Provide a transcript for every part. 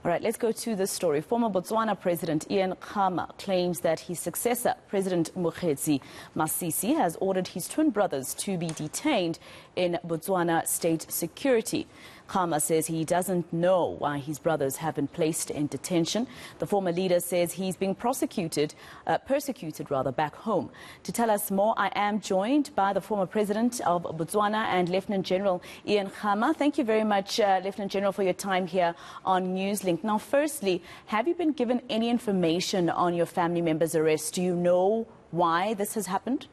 All right, let's go to this story. Former Botswana President Ian Khama claims that his successor, President Mokgweetsi Masisi, has ordered his twin brothers to be detained in Botswana state security. Khama says he doesn't know why his brothers have been placed in detention. The former leader says he's being persecuted back home. To tell us more, I am joined by the former president of Botswana and Lieutenant General Ian Khama. Thank you very much, Lieutenant General, for your time here on Newslink. Now, firstly, have you been given any information on your family member's arrest? Do you know why this has happened?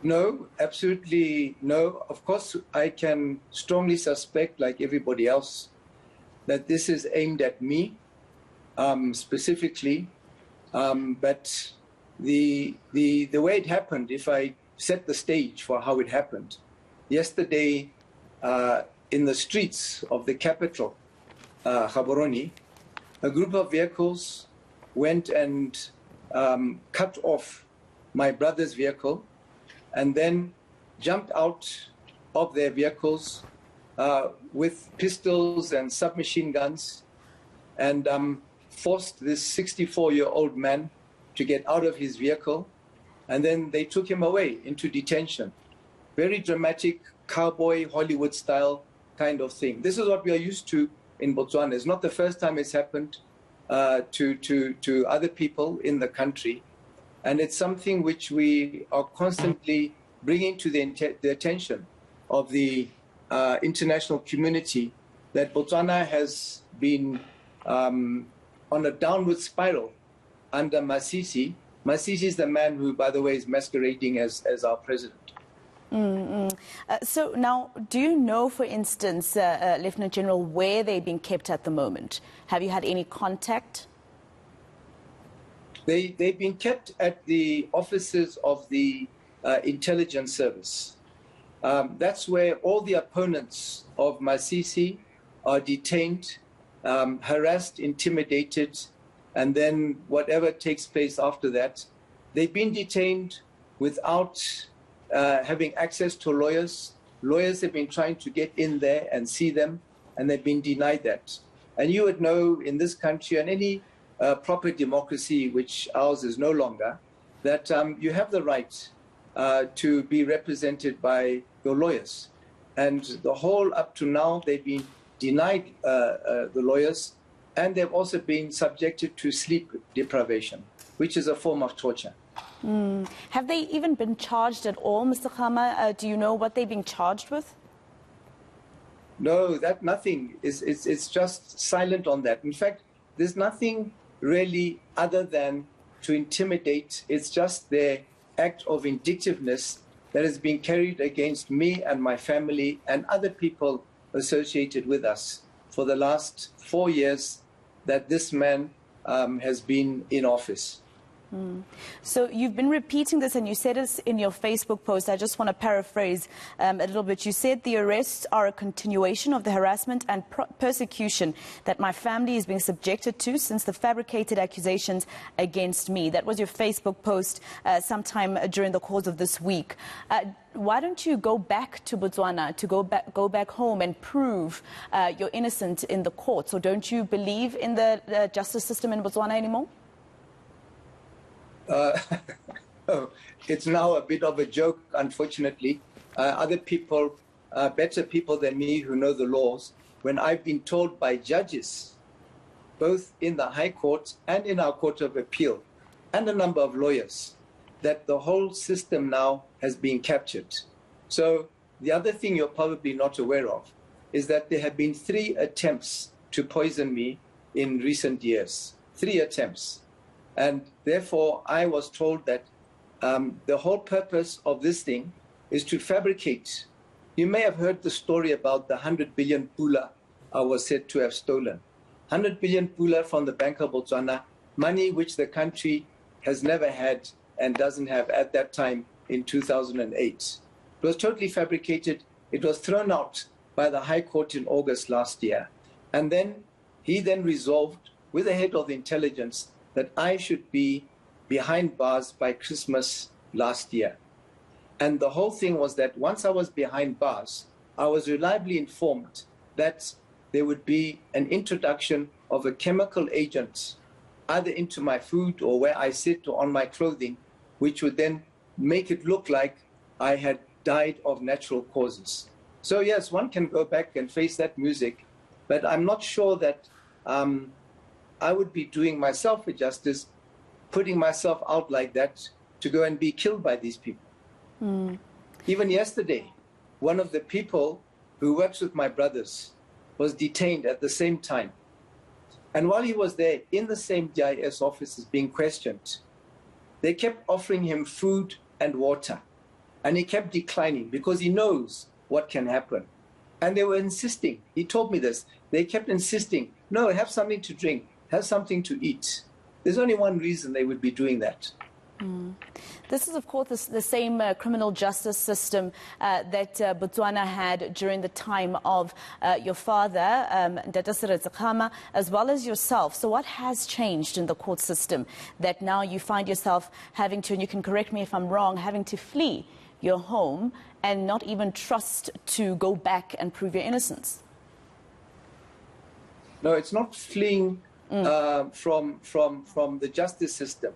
No, absolutely no. Of course, I can strongly suspect, like everybody else, that this is aimed at me specifically. But the way it happened, if I set the stage for how it happened, yesterday in the streets of the capital, Gaborone, a group of vehicles went and cut off my brother's vehicle, and then jumped out of their vehicles with pistols and submachine guns and forced this 64-year-old man to get out of his vehicle, and then they took him away into detention. Very dramatic, cowboy, Hollywood-style kind of thing. This is what we are used to in Botswana. It's not the first time it's happened to other people in the country. And it's something which we are constantly bringing to the attention of the international community, that Botswana has been on a downward spiral under Masisi. Masisi is the man who, by the way, is masquerading as our president. So now, do you know, for instance, Lieutenant General, where they're being kept at the moment? Have you had any contact? They've been kept at the offices of the intelligence service. That's where all the opponents of Masisi are detained, harassed, intimidated, and then whatever takes place after that. They've been detained without having access to lawyers. Lawyers have been trying to get in there and see them, and they've been denied that. And you would know, in this country and any proper democracy, which ours is no longer, that you have the right to be represented by your lawyers. And the whole up to now, they've been denied the lawyers, and they've also been subjected to sleep deprivation, which is a form of torture. Have they even been charged at all, Mr. Khama? Do you know what they're being charged with? No, nothing. It's just silent on that. In fact, there's nothing really other than to intimidate. It's just their act of vindictiveness that has been carried against me and my family and other people associated with us for the last 4 years that this man has been in office. So you've been repeating this, and you said this in your Facebook post. I just want to paraphrase a little bit. You said the arrests are a continuation of the harassment and persecution that my family is being subjected to since the fabricated accusations against me. That was your Facebook post sometime during the course of this week. Why don't you go back to Botswana, to go back home and prove you're innocent in the courts? Or don't you believe in the justice system in Botswana anymore? It's now a bit of a joke, unfortunately. Other people, better people than me who know the laws, when I've been told by judges, both in the High Court and in our Court of Appeal, and a number of lawyers, that the whole system now has been captured. So the other thing you're probably not aware of is that there have been 3 attempts to poison me in recent years. 3 attempts. And therefore, I was told that the whole purpose of this thing is to fabricate. You may have heard the story about the 100 billion pula I was said to have stolen. 100 billion pula from the Bank of Botswana, money which the country has never had and doesn't have at that time in 2008. It was totally fabricated. It was thrown out by the High Court in August last year. And then he then resolved with the head of the intelligence that I should be behind bars by Christmas last year. And the whole thing was that once I was behind bars, I was reliably informed that there would be an introduction of a chemical agent either into my food or where I sit or on my clothing, which would then make it look like I had died of natural causes. So yes, one can go back and face that music, but I'm not sure that I would be doing myself a justice, putting myself out like that to go and be killed by these people. Even yesterday, one of the people who works with my brothers was detained at the same time. And while he was there in the same DIS offices being questioned, they kept offering him food and water. And he kept declining because he knows what can happen. And they were insisting, he told me this, they kept insisting, no, have something to drink, have something to eat. There's only one reason they would be doing that. This is, of course, the same criminal justice system that Botswana had during the time of your father, Ian Khama, as well as yourself. So what has changed in the court system that now you find yourself having to, and you can correct me if I'm wrong, having to flee your home and not even trust to go back and prove your innocence? No, it's not fleeing from the justice system.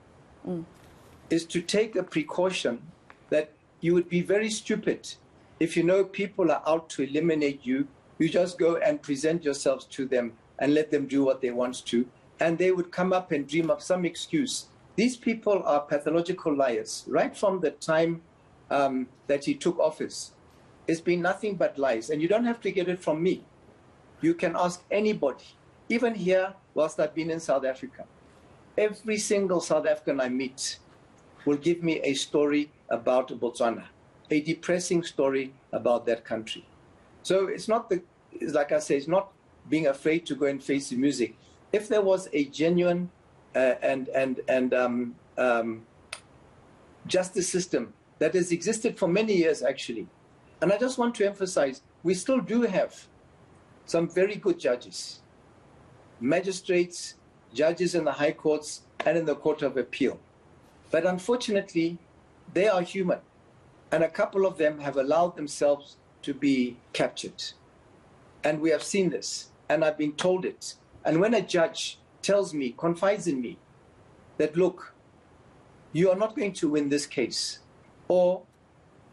Is to take a precaution that you would be very stupid if you know people are out to eliminate you. You just go and present yourselves to them and let them do what they want to, and they would come up and dream up some excuse. These people are pathological liars. Right from the time that he took office, it's been nothing but lies, and you don't have to get it from me. You can ask anybody, even here whilst I've been in South Africa. Every single South African I meet will give me a story about Botswana, a depressing story about that country. So it's not like I say, it's not being afraid to go and face the music. If there was a genuine justice system that has existed for many years, actually, and I just want to emphasize, we still do have some very good judges, magistrates, judges in the high courts and in the Court of Appeal. But unfortunately, they are human. And a couple of them have allowed themselves to be captured. And we have seen this, and I've been told it. And when a judge tells me, confides in me, that, look, you are not going to win this case, or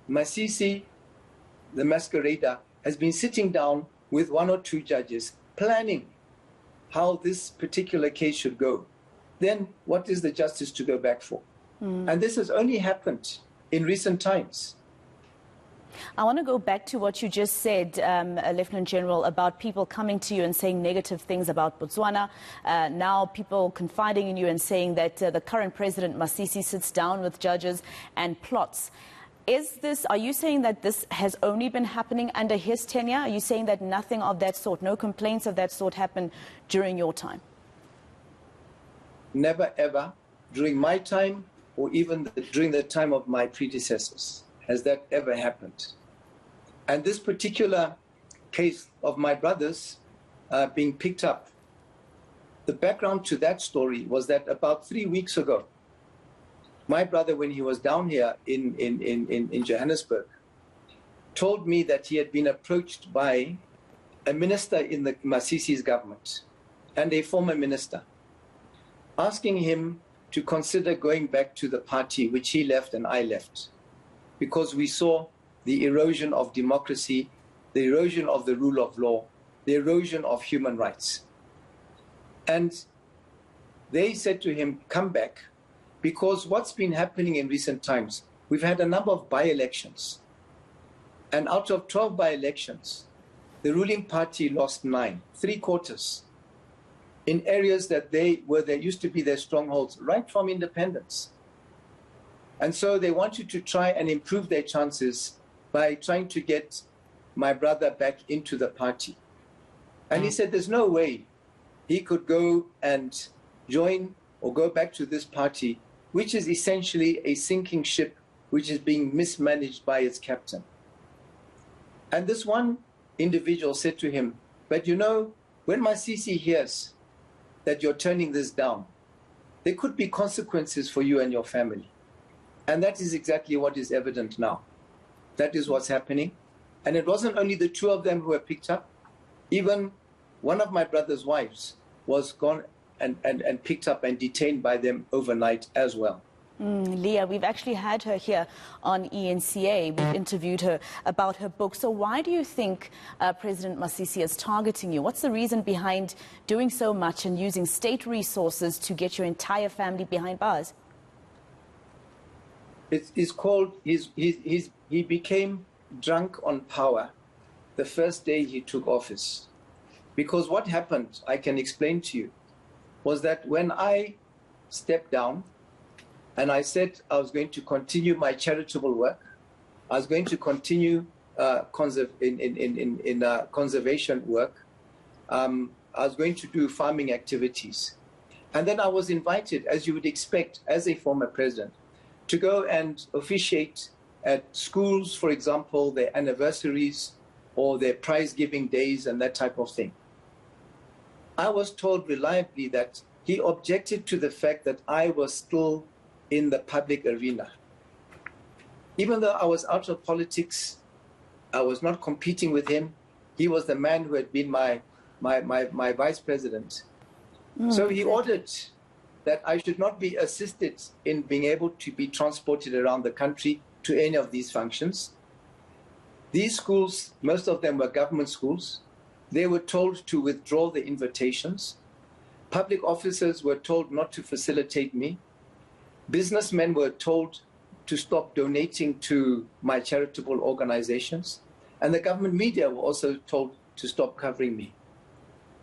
Masisi, the masquerader, has been sitting down with one or two judges planning how this particular case should go, then what is the justice to go back for? And this has only happened in recent times. I want to go back to what you just said, Lieutenant General, about people coming to you and saying negative things about Botswana. Now people confiding in you and saying that the current president, Masisi, sits down with judges and plots. Are you saying that this has only been happening under his tenure? Are you saying that nothing of that sort, no complaints of that sort happened during your time? Never, ever, during my time or even during the time of my predecessors, has that ever happened. And this particular case of my brothers being picked up, the background to that story was that about 3 weeks ago, my brother, when he was down here in Johannesburg, told me that he had been approached by a minister in the Masisi's government and a former minister, asking him to consider going back to the party which he left and I left, because we saw the erosion of democracy, the erosion of the rule of law, the erosion of human rights. And they said to him, come back, because what's been happening in recent times, we've had a number of by-elections. And out of 12 by-elections, the ruling party lost 9, 3/4, in areas that where there used to be their strongholds right from independence. And so they wanted to try and improve their chances by trying to get my brother back into the party. And he said there's no way he could go and join or go back to this party, which is essentially a sinking ship which is being mismanaged by its captain. And this one individual said to him, but you know, when Masisi hears that you're turning this down, there could be consequences for you and your family. And that is exactly what is evident now. That is what's happening. And it wasn't only the two of them who were picked up. Even one of my brother's wives was gone and picked up and detained by them overnight as well. Leah, we've actually had her here on eNCA. We've interviewed her about her book. So why do you think President Masisi is targeting you? What's the reason behind doing so much and using state resources to get your entire family behind bars? It's called, he became drunk on power the first day he took office. Because what happened, I can explain to you, was that when I stepped down, and I said I was going to continue my charitable work. I was going to continue conservation work. I was going to do farming activities. And then I was invited, as you would expect, as a former president, to go and officiate at schools, for example, their anniversaries or their prize-giving days and that type of thing. I was told reliably that he objected to the fact that I was still in the public arena. Even though I was out of politics, I was not competing with him. He was the man who had been my vice president. So he ordered that I should not be assisted in being able to be transported around the country to any of these functions. These schools, most of them were government schools. They were told to withdraw the invitations. Public officers were told not to facilitate me. Businessmen were told to stop donating to my charitable organizations. And the government media were also told to stop covering me.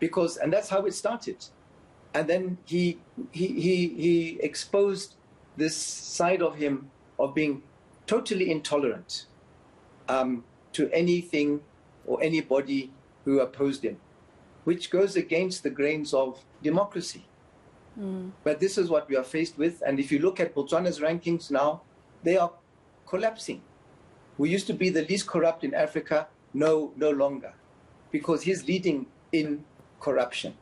And that's how it started. And then he exposed this side of him of being totally intolerant to anything or anybody who opposed him, which goes against the grains of democracy. But this is what we are faced with. And if you look at Botswana's rankings now, they are collapsing. We used to be the least corrupt in Africa, no longer, because he's leading in corruption.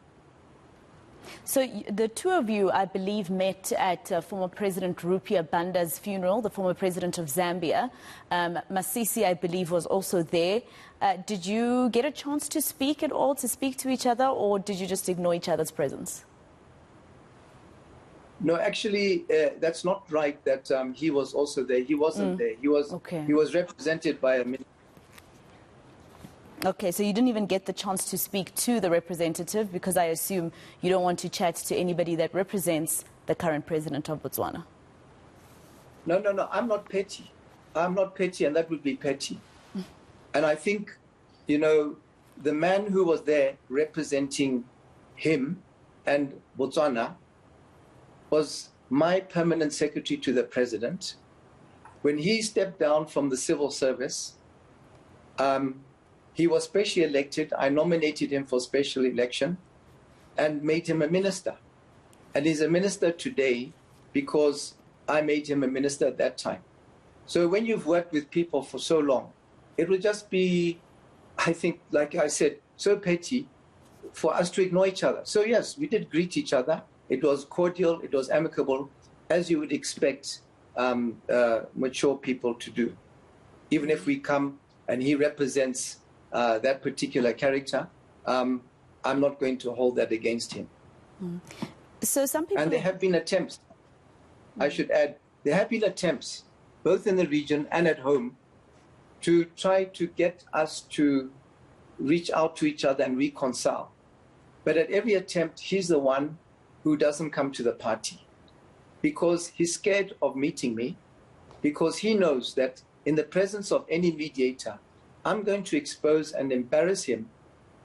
So the two of you, I believe, met at former President Rupia Banda's funeral, the former president of Zambia. Masisi, I believe, was also there. Did you get a chance to speak at all, to speak to each other, or did you just ignore each other's presence? No, actually, that's not right that he was also there. He wasn't there. He was represented by a minister. Okay, so you didn't even get the chance to speak to the representative because I assume you don't want to chat to anybody that represents the current president of Botswana. No, I'm not petty. I'm not petty, and that would be petty. And I think, the man who was there representing him and Botswana was my permanent secretary to the president. When he stepped down from the civil service, he was specially elected. I nominated him for special election and made him a minister. And he's a minister today because I made him a minister at that time. So when you've worked with people for so long, it will just be, I think, like I said, so petty for us to ignore each other. So yes, we did greet each other. It was cordial, it was amicable, as you would expect mature people to do. Even if we come and he represents that particular character, I'm not going to hold that against him. So some people... And there have been attempts, I should add, there have been attempts, both in the region and at home, to try to get us to reach out to each other and reconcile. But at every attempt, he's the one who doesn't come to the party because he's scared of meeting me, because he knows that in the presence of any mediator, I'm going to expose and embarrass him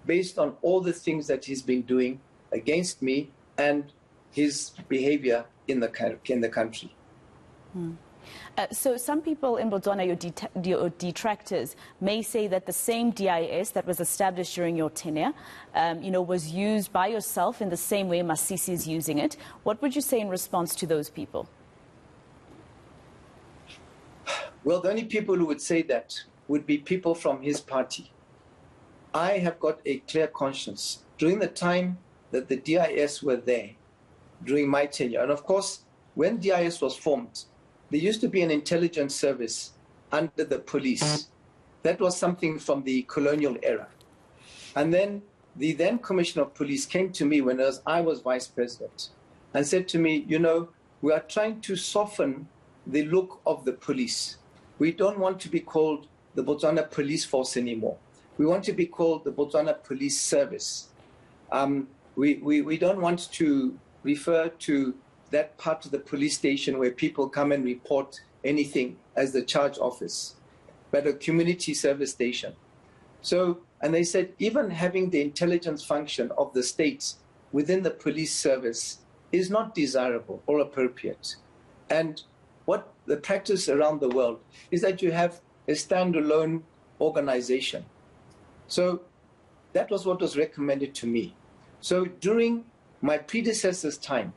based on all the things that he's been doing against me and his behavior in the country. So some people in Botswana, your detractors, may say that the same DIS that was established during your tenure, was used by yourself in the same way Masisi is using it. What would you say in response to those people? Well, the only people who would say that would be people from his party. I have got a clear conscience. During the time that the DIS were there, during my tenure, and of course, when DIS was formed, there used to be an intelligence service under the police. That was something from the colonial era. And then the then Commissioner of Police came to me when I was Vice President and said to me, you know, we are trying to soften the look of the police. We don't want to be called the Botswana Police Force anymore. We want to be called the Botswana Police Service. We don't want to refer to that part of the police station where people come and report anything as the charge office, but a community service station. So, and they said even having the intelligence function of the states within the police service is not desirable or appropriate. And what the practice around the world is that you have a standalone organization. So that was what was recommended to me. So during my predecessor's time,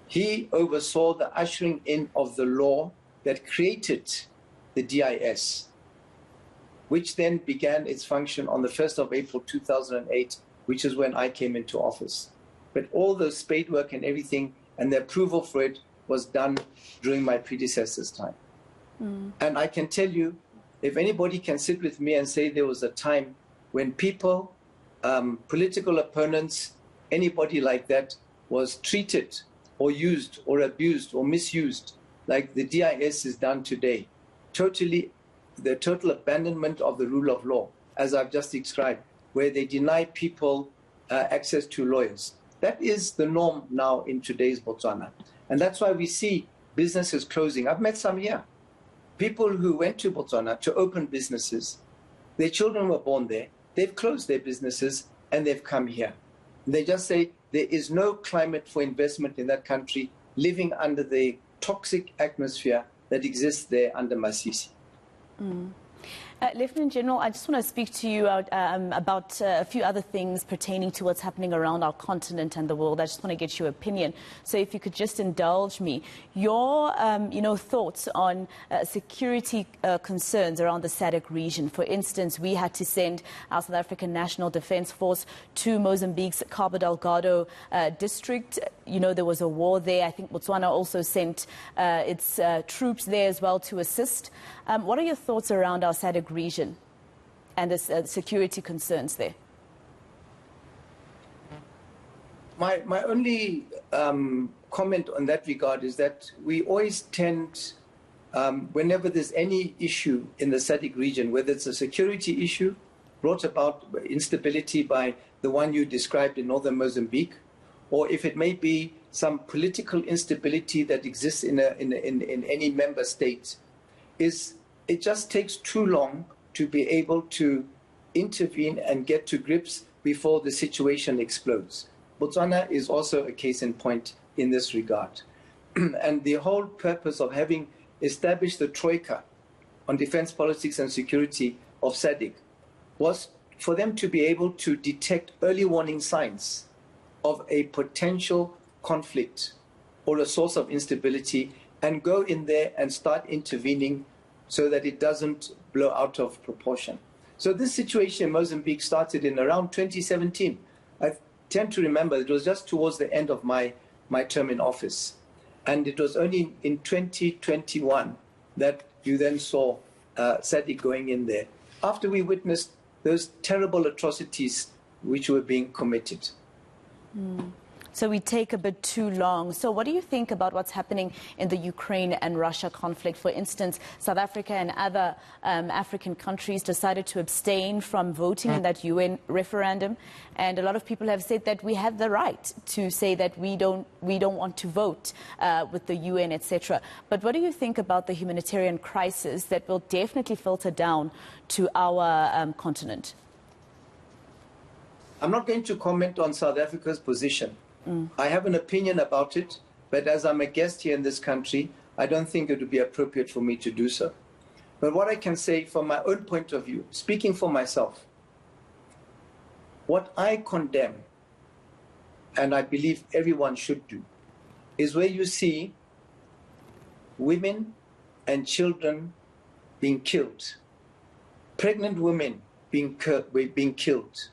he oversaw the ushering in of the law that created the DIS, which then began its function on the 1st of April 2008, which is when I came into office. But all the spade work and everything and the approval for it was done during my predecessor's time. And I can tell you, if anybody can sit with me and say there was a time when people, political opponents, anybody like that was treated or used or abused or misused like the DIS is done today, the total abandonment of the rule of law, as I've just described, where they deny people access to lawyers. That is the norm now in today's Botswana. And that's why we see businesses closing. I've met some here. People who went to Botswana to open businesses, their children were born there, they've closed their businesses and they've come here. They just say there is no climate for investment in that country, living under the toxic atmosphere that exists there under Masisi. Lieutenant General, I just want to speak to you about a few other things pertaining to what's happening around our continent and the world. I just want to get your opinion. So if you could just indulge me, your thoughts on security concerns around the SADC region. For instance, we had to send our South African National Defence Force to Mozambique's Cabo Delgado district. You know, there was a war there. I think Botswana also sent its troops there as well to assist. What are your thoughts around our SADC region and the security concerns there? My only comment on that regard is that we always tend, whenever there's any issue in the SADC region, whether it's a security issue brought about instability by the one you described in northern Mozambique, or if it may be some political instability that exists in any member state, it just takes too long to be able to intervene and get to grips before the situation explodes. Botswana is also a case in point in this regard. And the whole purpose of having established the Troika on defense politics and security of SADC was for them to be able to detect early warning signs of a potential conflict or a source of instability and go in there and start intervening so that it doesn't blow out of proportion. So this situation in Mozambique started in around 2017. I tend to remember it was just towards the end of my term in office. And it was only in 2021 that you then saw SADC going in there, after we witnessed those terrible atrocities which were being committed. So we take a bit too long. So what do you think about what's happening in the Ukraine and Russia conflict? For instance, South Africa and other African countries decided to abstain from voting in that UN referendum. And a lot of people have said that we have the right to say that we don't want to vote with the UN, etc. But what do you think about the humanitarian crisis that will definitely filter down to our continent? I'm not going to comment on South Africa's position. I have an opinion about it, but as I'm a guest here in this country, I don't think it would be appropriate for me to do so. But what I can say from my own point of view, speaking for myself, what I condemn, and I believe everyone should do, is where you see women and children being killed, pregnant women being killed,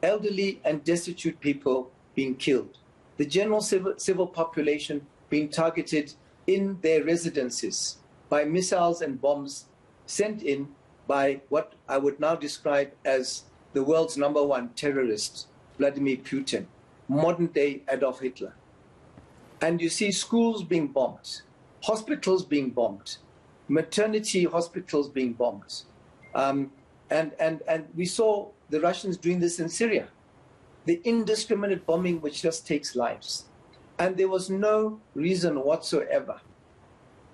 elderly and destitute people being killed, the general civil population being targeted in their residences by missiles and bombs sent in by what I would now describe as the world's #1 terrorist, Vladimir Putin, modern-day Adolf Hitler. And you see schools being bombed, hospitals being bombed, maternity hospitals being bombed. And we saw the Russians doing this in Syria, the indiscriminate bombing which just takes lives. And there was no reason whatsoever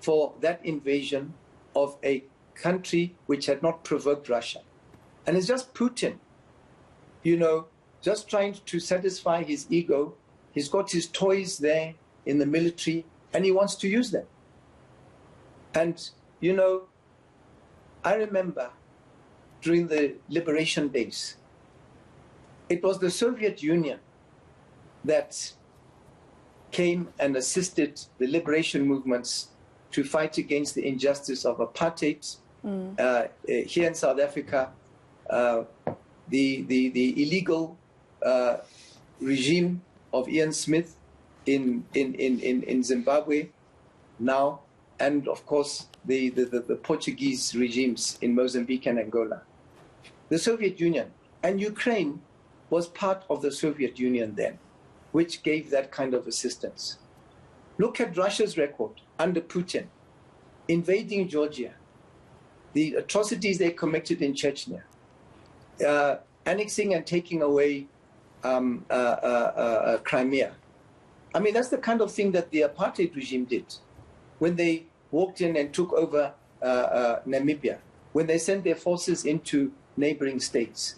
for that invasion of a country which had not provoked Russia. And it's just Putin, you know, just trying to satisfy his ego. He's got his toys there in the military, and he wants to use them. And, you know, I remember during the liberation days, it was the Soviet Union that came and assisted the liberation movements to fight against the injustice of apartheid. Here in South Africa, the illegal regime of Ian Smith in Zimbabwe now, and of course the Portuguese regimes in Mozambique and Angola. The Soviet Union and Ukraine was part of the Soviet Union then, which gave that kind of assistance. Look at Russia's record under Putin, invading Georgia, the atrocities they committed in Chechnya, annexing and taking away Crimea. I mean, that's the kind of thing that the apartheid regime did when they walked in and took over Namibia, when they sent their forces into neighboring states.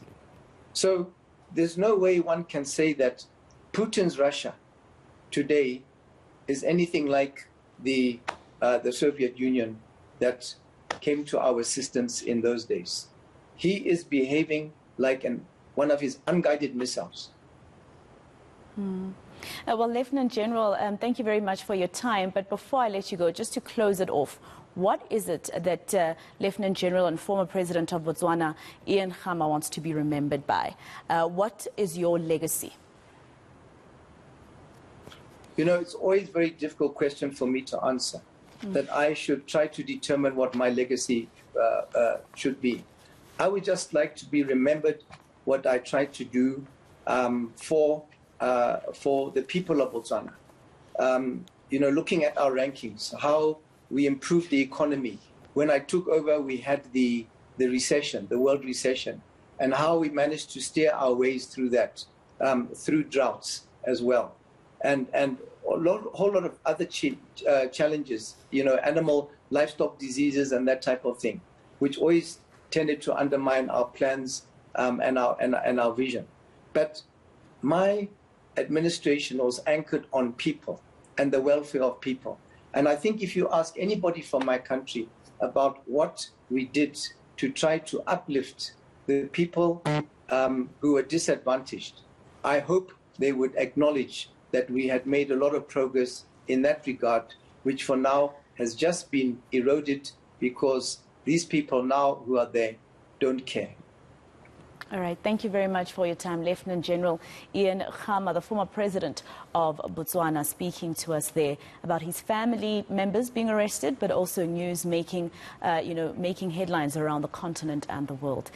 So there's no way one can say that Putin's Russia today is anything like the Soviet Union that came to our assistance in those days. He is behaving like one of his unguided missiles. Well, Lieutenant General, thank you very much for your time. But before I let you go, just to close it off, what is it that Lieutenant General and former President of Botswana, Ian Khama, wants to be remembered by? What is your legacy? You know, it's always a very difficult question for me to answer, that I should try to determine what my legacy should be. I would just like to be remembered what I tried to do for the people of Botswana. You know, looking at our rankings, how we improved the economy. When I took over, we had the recession, the world recession, and how we managed to steer our ways through that, through droughts as well. And a whole lot of other challenges, you know, animal, livestock diseases and that type of thing, which always tended to undermine our plans and our vision. But my administration was anchored on people and the welfare of people. And I think if you ask anybody from my country about what we did to try to uplift the people who were disadvantaged, I hope they would acknowledge that we had made a lot of progress in that regard, which for now has just been eroded because these people now who are there don't care. All right. Thank you very much for your time, Lieutenant General Ian Khama, the former president of Botswana, speaking to us there about his family members being arrested, but also news making, making headlines around the continent and the world.